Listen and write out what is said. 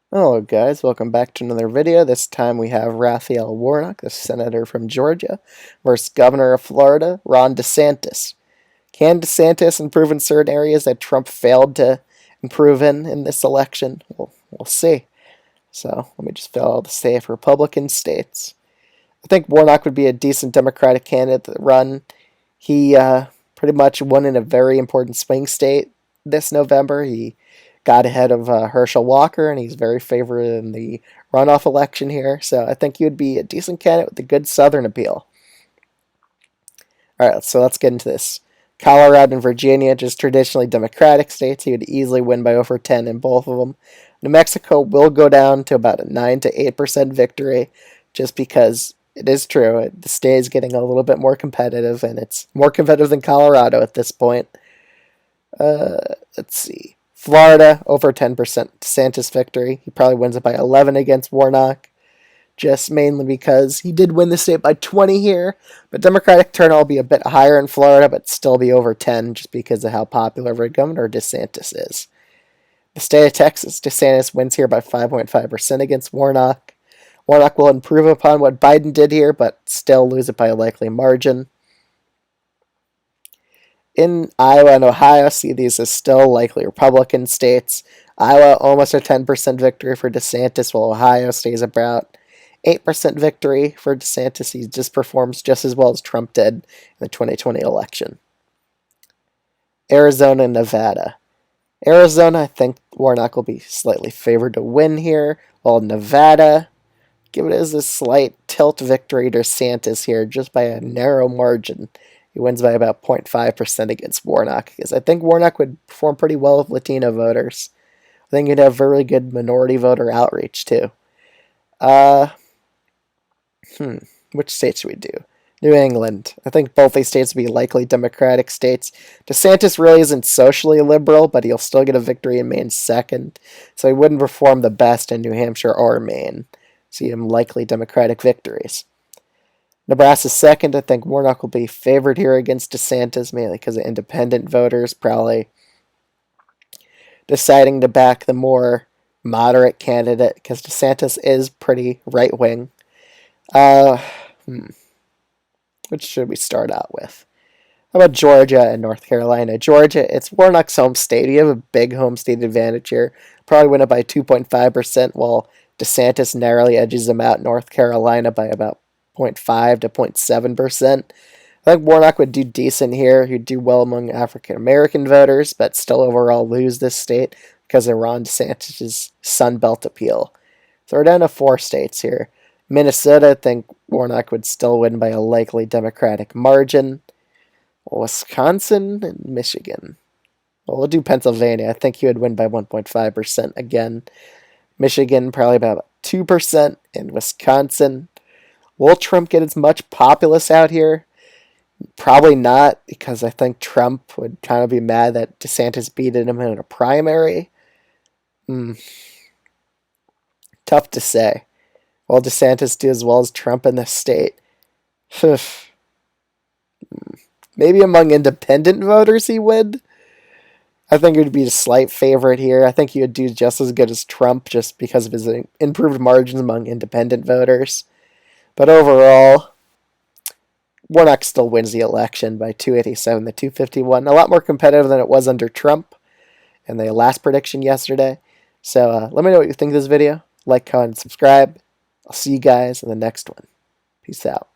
Hello guys, welcome back to another video. This time we have Raphael Warnock, the senator from Georgia, versus Governor of Florida, Ron DeSantis. Can DeSantis improve in certain areas that Trump failed to improve in this election? We'll see. So let me just fill out the safe Republican states. I think Warnock would be a decent Democratic candidate to run. He pretty much won in a very important swing state this November. He got ahead of Herschel Walker, and he's very favored in the runoff election here. So I think he would be a decent candidate with a good Southern appeal. All right, so let's get into this. Colorado and Virginia, just traditionally Democratic states. He would easily win by over 10 in both of them. New Mexico will go down to about a 9 to 8% victory, just because it is true. The state is getting a little bit more competitive, and it's more competitive than Colorado at this point. Let's see. Florida, over 10% DeSantis victory. He probably wins it by 11 against Warnock, just mainly because he did win the state by 20 here. But Democratic turnout will be a bit higher in Florida, but still be over 10 just because of how popular of a governor DeSantis is. The state of Texas, DeSantis wins here by 5.5% against Warnock. Warnock will improve upon what Biden did here, but still lose it by a likely margin. In Iowa and Ohio, see these as still likely Republican states. Iowa, almost a 10% victory for DeSantis, while Ohio stays about 8% victory for DeSantis. He just performs just as well as Trump did in the 2020 election. Arizona and Nevada. Arizona, I think Warnock will be slightly favored to win here, while Nevada, give it as a slight tilt victory to DeSantis here, just by a narrow margin. He wins by about 0.5% against Warnock, because I think Warnock would perform pretty well with Latino voters. I think he'd have really good minority voter outreach, too. Which states should we do? New England. I think both these states would be likely Democratic states. DeSantis really isn't socially liberal, but he'll still get a victory in Maine second, so he wouldn't perform the best in New Hampshire or Maine. See him likely Democratic victories. Nebraska second. I think Warnock will be favored here against DeSantis, mainly because of independent voters probably deciding to back the more moderate candidate, because DeSantis is pretty right-wing. Which should we start out with? How about Georgia and North Carolina? Georgia, it's Warnock's home state. You have a big home state advantage here. Probably win it by 2.5%, while DeSantis narrowly edges him out North Carolina by about 0.5 to 0.7%. I think Warnock would do decent here. He'd do well among African American voters, but still overall lose this state because of Ron DeSantis' Sun Belt appeal. So we're down to 4 states here. Minnesota, I think Warnock would still win by a likely Democratic margin. Wisconsin and Michigan. Well, we'll do Pennsylvania. I think he would win by 1.5% again. Michigan, probably about 2%. And Wisconsin. Will Trump get as much populace out here? Probably not, because I think Trump would kind of be mad that DeSantis beat him in a primary. Tough to say. Will DeSantis do as well as Trump in this state? Maybe among independent voters he would. I think he would be a slight favorite here. I think he would do just as good as Trump just because of his improved margins among independent voters. But overall, Warnock still wins the election by 287 to 251. A lot more competitive than it was under Trump in the last prediction yesterday. So let me know what you think of this video. Like, comment, and subscribe. I'll see you guys in the next one. Peace out.